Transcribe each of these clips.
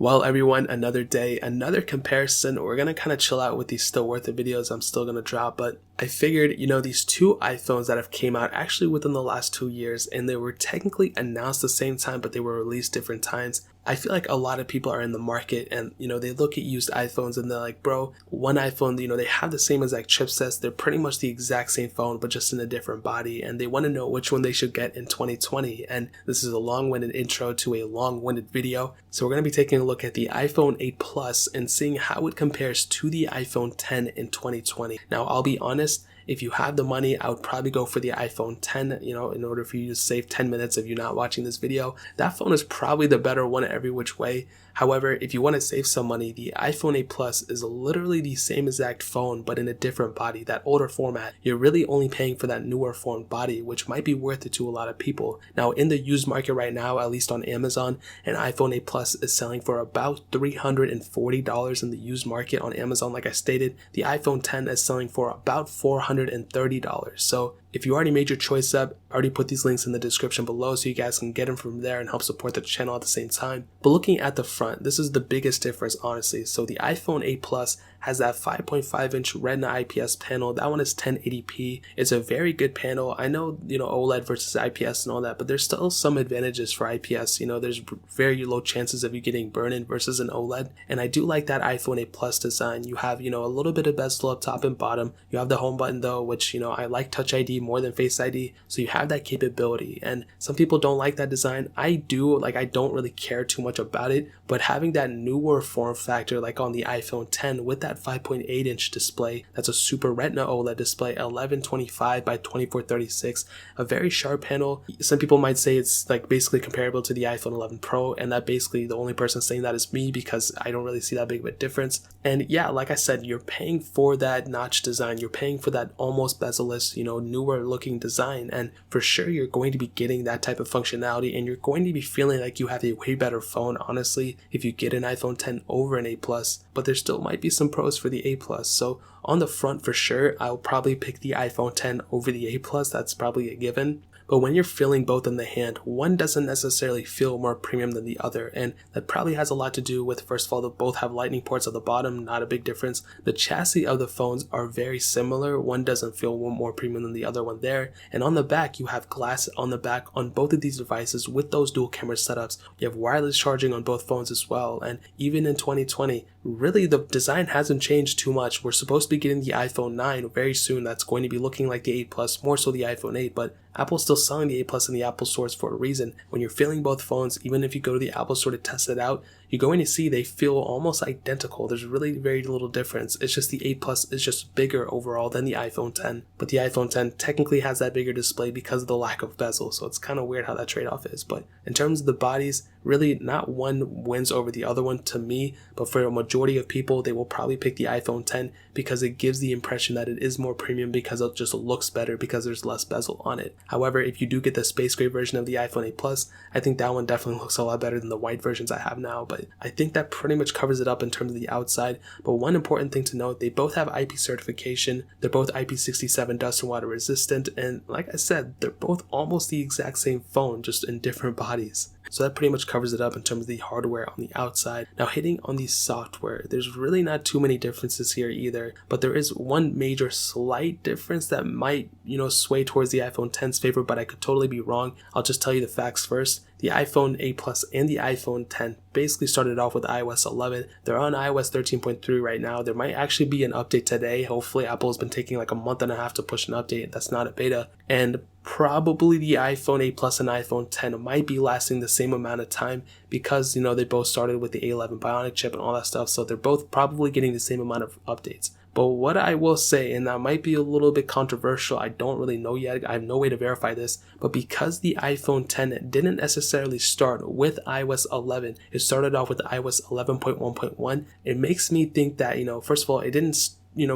Well, everyone, another day, another comparison. We're going to kind of chill out with these still worth it videos I'm still going to drop, but I figured, these two iPhones that have came out actually within the last 2 years, and they were technically announced the same time, but they were released different times. I feel like a lot of people are in the market and, they look at used iPhones and they're like, bro, one iPhone, they have the same exact chipsets. They're pretty much the exact same phone, but just in a different body. And they want to know which one they should get in 2020. And this is a long-winded intro to a long-winded video. So we're going to be taking a look at the iPhone 8 Plus and seeing how it compares to the iPhone 10 in 2020. Now, I'll be honest, if you have the money, I would probably go for the iPhone 10, in order for you to save 10 minutes of you not watching this video. That phone is probably the better one every which way. However, if you want to save some money, the iPhone 8 Plus is literally the same exact phone, but in a different body, that older format. You're really only paying for that newer formed body, which might be worth it to a lot of people. Now, in the used market right now, at least on Amazon, an iPhone 8 Plus is selling for about $340 in the used market on Amazon. Like I stated, the iPhone 10 is selling for about $430. So if you already made your choice up, I already put these links in the description below so you guys can get them from there and help support the channel at the same time. But looking at the front, this is the biggest difference, honestly. So the iPhone 8 Plus has that 5.5-inch Retina IPS panel. That one is 1080p. It's a very good panel. I know, OLED versus IPS and all that, but there's still some advantages for IPS. There's very low chances of you getting burn-in versus an OLED. And I do like that iPhone 8 Plus design. You have, a little bit of bezel up top and bottom. You have the home button though, which, I like Touch ID more than Face ID. So you have that capability. And some people don't like that design. I do. I don't really care too much about it, but having that newer form factor, like on the iPhone 10 with that 5.8-inch display, that's a Super Retina OLED display, 1125 by 2436, a very sharp panel. Some people might say it's basically comparable to the iPhone 11 Pro, and that basically the only person saying that is me because I don't really see that big of a difference. And yeah, like I said, you're paying for that notch design, you're paying for that almost bezel-less, newer looking design, and for sure you're going to be getting that type of functionality, and you're going to be feeling like you have a way better phone, honestly, if you get an iPhone 10 over an 8 Plus. But there still might be some pros for the 8 Plus. So on the front, for sure, I'll probably pick the iPhone 10 over the 8 Plus. That's probably a given. But when you're feeling both in the hand, one doesn't necessarily feel more premium than the other, and that probably has a lot to do with, first of all, they both have lightning ports at the bottom, not a big difference. The chassis of the phones are very similar. One doesn't feel more premium than the other one there. And on the back, you have glass on the back on both of these devices with those dual camera setups. You have wireless charging on both phones as well, and even in 2020, really the design hasn't changed too much. We're supposed to be getting the iPhone 9 very soon. That's going to be looking like the 8 Plus, more so the iPhone 8, but Apple's still selling the 8 Plus in the Apple stores for a reason. When you're feeling both phones, even if you go to the Apple store to test it out, you're going to see they feel almost identical. There's really very little difference. It's just the 8 Plus is just bigger overall than the iPhone 10. But the iPhone 10 technically has that bigger display because of the lack of bezel. So it's kind of weird how that trade-off is. But in terms of the bodies, really not one wins over the other one to me. But for a majority of people, they will probably pick the iPhone 10 because it gives the impression that it is more premium because it just looks better because there's less bezel on it. However, if you do get the space gray version of the iPhone 8 Plus, I think that one definitely looks a lot better than the white versions I have now. But I think that pretty much covers it up in terms of the outside. But one important thing to note, they both have IP certification. They're both IP67 dust and water resistant. And like I said, they're both almost the exact same phone, just in different bodies. So that pretty much covers it up in terms of the hardware on the outside. Now hitting on the software, there's really not too many differences here either, but there is one major slight difference that might, sway towards the iPhone 10's favor, but I could totally be wrong. I'll just tell you the facts first. The iPhone 8 Plus and the iPhone 10 basically started off with iOS 11. They're on iOS 13.3 right now. There might actually be an update today. Hopefully Apple's been taking like a month and a half to push an update. That's not a beta. And probably the iPhone 8 Plus and iPhone 10 might be lasting the same amount of time because, they both started with the A11 Bionic chip and all that stuff. So they're both probably getting the same amount of updates. But what I will say, and that might be a little bit controversial, I don't really know yet, I have no way to verify this, but because the iPhone 10 didn't necessarily start with iOS 11, it started off with iOS 11.1.1, it makes me think that, first of all, it didn't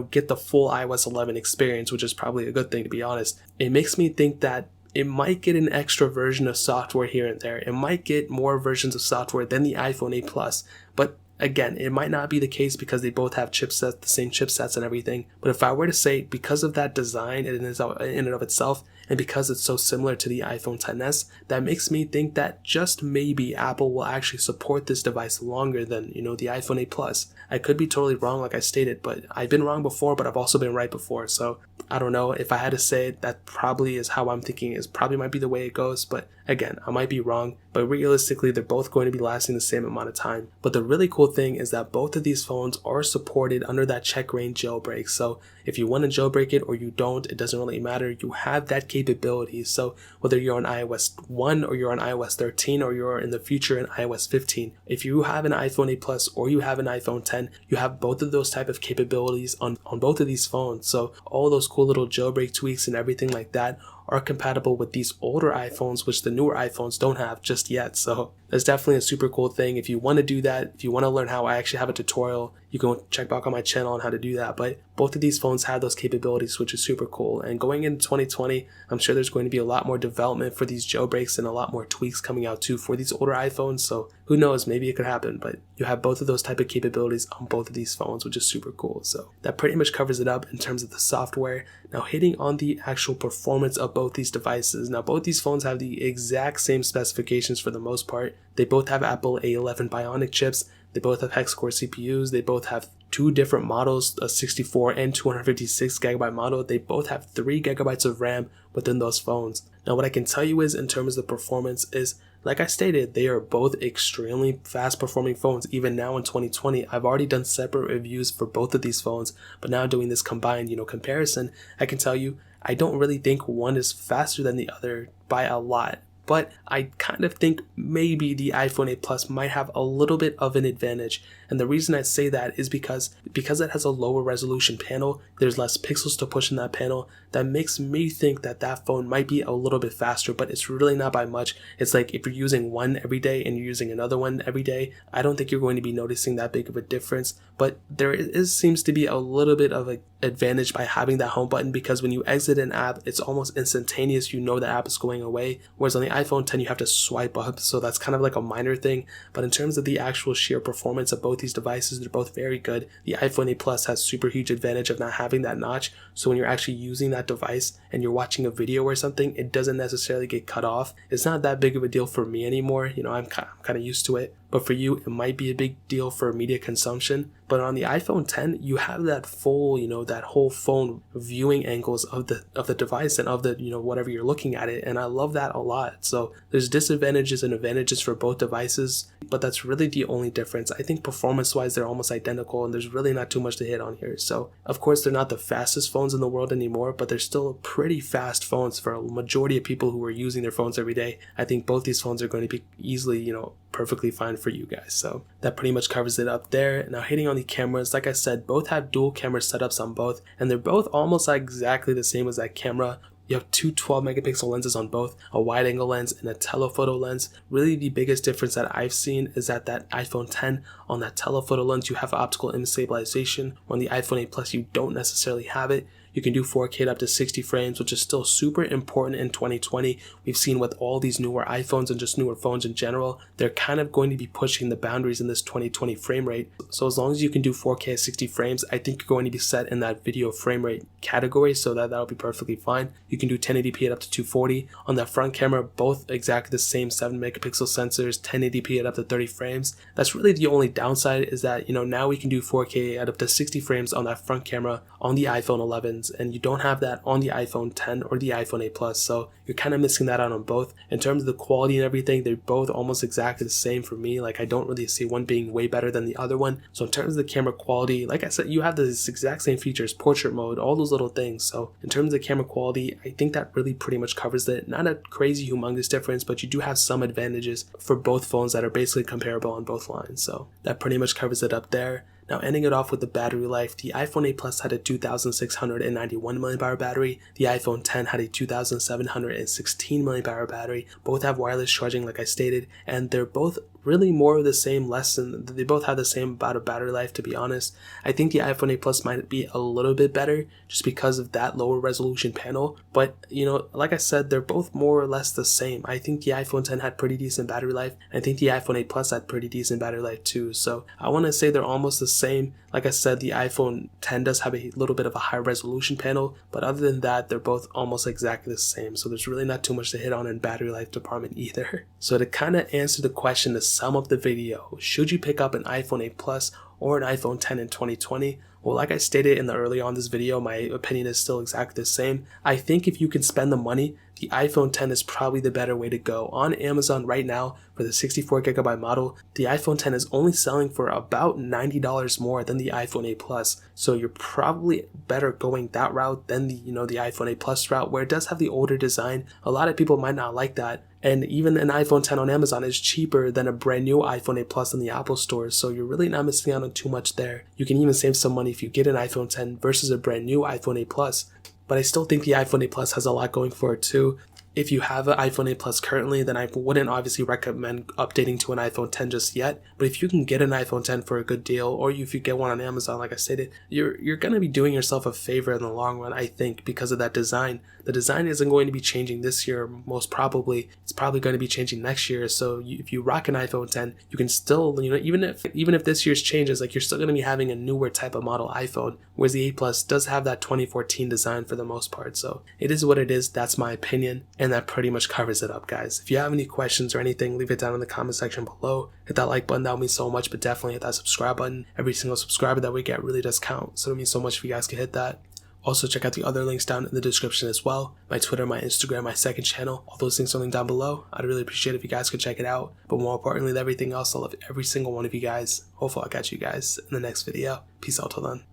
get the full iOS 11 experience, which is probably a good thing to be honest. It makes me think that it might get an extra version of software here and there. It might get more versions of software than the iPhone 8 Plus, but again, it might not be the case because they both have chipsets, the same chipsets and everything. But if I were to say because of that design in and of itself, And because it's so similar to the iPhone XS, that makes me think that just maybe Apple will actually support this device longer than, the iPhone 8 Plus. I could be totally wrong like I stated, but I've been wrong before, but I've also been right before. So I don't know. If I had to say it, that probably is how I'm thinking. Is probably might be the way it goes, but again, I might be wrong. But realistically, they're both going to be lasting the same amount of time. But the really cool thing is that both of these phones are supported under that check-rain jailbreak. So if you want to jailbreak it or you don't, it doesn't really matter. You have that capability. So whether you're on iOS 1 or you're on iOS 13 or you're in the future in iOS 15, if you have an iPhone 8 Plus or you have an iPhone 10, you have both of those type of capabilities on both of these phones. So all those cool little jailbreak tweaks and everything like that are compatible with these older iPhones, which the newer iPhones don't have just yet. So that's definitely a super cool thing. If you want to do that, if you want to learn how, I actually have a tutorial. You can check back on my channel on how to do that. But both of these phones have those capabilities, which is super cool. And going into 2020, I'm sure there's going to be a lot more development for these jailbreaks and a lot more tweaks coming out too for these older iPhones. So who knows, maybe it could happen. But you have both of those type of capabilities on both of these phones, which is super cool. So that pretty much covers it up in terms of the software. Now hitting on the actual performance of both these devices. Now both these phones have the exact same specifications for the most part. They both have Apple A11 Bionic chips. They both have hex-core CPUs. They both have two different models, a 64 and 256 gigabyte model. They both have 3 gigabytes of RAM within those phones. Now what I can tell you is, in terms of the performance, is like I stated, they are both extremely fast performing phones. Even now in 2020, I've already done separate reviews for both of these phones, but now doing this combined, comparison, I can tell you, I don't really think one is faster than the other by a lot. But I kind of think maybe the iPhone 8 Plus might have a little bit of an advantage. And the reason I say that is because it has a lower resolution panel, there's less pixels to push in that panel. That makes me think that that phone might be a little bit faster, but it's really not by much. It's like if you're using one every day and you're using another one every day, I don't think you're going to be noticing that big of a difference. But there seems to be a little bit of an advantage by having that home button, because when you exit an app, it's almost instantaneous. The app is going away. Whereas on the iPhone 10, you have to swipe up. So that's kind of like a minor thing. But in terms of the actual sheer performance of both these devices, they're both very good. The iPhone 8 Plus has super huge advantage of not having that notch. So when you're actually using that device and you're watching a video or something, it doesn't necessarily get cut off. It's not that big of a deal for me anymore. I'm kind of used to it. But for you, it might be a big deal for media consumption. But on the iPhone 10, you have that full, that whole phone viewing angles of the device and of the, whatever you're looking at it. And I love that a lot. So there's disadvantages and advantages for both devices, but that's really the only difference. I think performance-wise, they're almost identical, and there's really not too much to hit on here. So of course, they're not the fastest phones in the world anymore, but they're still pretty fast phones for a majority of people who are using their phones every day. I think both these phones are going to be easily, perfectly fine for you guys. So that pretty much covers it up there. Now hitting on the cameras, like I said, both have dual camera setups on both, and they're both almost exactly the same as that camera. You have two 12 megapixel lenses on both, a wide angle lens and a telephoto lens. Really the biggest difference that I've seen is that iPhone 10, on that telephoto lens, you have optical image stabilization. On the iPhone 8 Plus, you don't necessarily have it. You can do 4K at up to 60 frames, which is still super important in 2020. We've seen with all these newer iPhones and just newer phones in general, they're kind of going to be pushing the boundaries in this 2020 frame rate. So as long as you can do 4K at 60 frames, I think you're going to be set in that video frame rate category, so that'll be perfectly fine. You can do 1080p at up to 240. On that front camera, both exactly the same 7 megapixel sensors, 1080p at up to 30 frames. That's really the only downside, is that, now we can do 4K at up to 60 frames on that front camera on the iPhone 11s, and you don't have that on the iPhone 10 or the iPhone 8 Plus, so you're kind of missing that out on both. In terms of the quality and everything, they're both almost exactly the same for me. Like, I don't really see one being way better than the other one. So in terms of the camera quality, like I said, you have this exact same features, portrait mode, all those little things. So in terms of the camera quality, I think that really pretty much covers it. Not a crazy humongous difference, but you do have some advantages for both phones that are basically comparable on both lines. So that pretty much covers it up there. Now ending it off with the battery life, the iPhone 8 Plus had a 2,691 mAh battery, the iPhone 10 had a 2,716 mAh battery. Both have wireless charging like I stated, and they're both really more of the same lesson. They both have the same amount of battery life, to be honest. I think the iPhone 8 Plus might be a little bit better just because of that lower resolution panel. But, you know, like I said, they're both more or less the same. I think the iPhone 10 had pretty decent battery life. I think the iPhone 8 Plus had pretty decent battery life too. So I want to say they're almost the same. Like I said, the iPhone 10 does have a little bit of a higher resolution panel, but other than that, they're both almost exactly the same. So there's really not too much to hit on in battery life department either. So to kind of answer the question to sum up the video, should you pick up an iPhone 8 Plus or an iPhone 10 in 2020? Well, like I stated in the early on this video, my opinion is still exactly the same. I think if you can spend the money, the iPhone 10 is probably the better way to go. On Amazon right now, for the 64GB model, the iPhone 10 is only selling for about $90 more than the iPhone 8 Plus. So you're probably better going that route than the iPhone 8 Plus route, where it does have the older design. A lot of people might not like that. And even an iPhone 10 on Amazon is cheaper than a brand new iPhone 8 Plus in the Apple Store, so you're really not missing out on too much there. You can even save some money if you get an iPhone 10 versus a brand new iPhone 8 Plus. But I still think the iPhone 8 Plus has a lot going for it too. If you have an iPhone 8 Plus currently, then I wouldn't obviously recommend updating to an iPhone 10 just yet. But if you can get an iPhone 10 for a good deal, or if you get one on Amazon, like I stated, you're going to be doing yourself a favor in the long run, I think, because of that design. The design isn't going to be changing this year, most probably. It's probably going to be changing next year. So if you rock an iPhone 10, you can still, even if this year's changes, like, you're still going to be having a newer type of model iPhone, whereas the 8 Plus does have that 2014 design for the most part. So it is what it is. That's my opinion. And that pretty much covers it up, guys. If you have any questions or anything, leave it down in the comment section below. Hit that like button, that would mean so much, but definitely hit that subscribe button. Every single subscriber that we get really does count, so it means so much if you guys can hit that. Also, check out the other links down in the description as well. My Twitter, my Instagram, my second channel. All those things are linked down below. I'd really appreciate it if you guys could check it out. But more importantly than everything else, I love every single one of you guys. Hopefully I'll catch you guys in the next video. Peace out till then.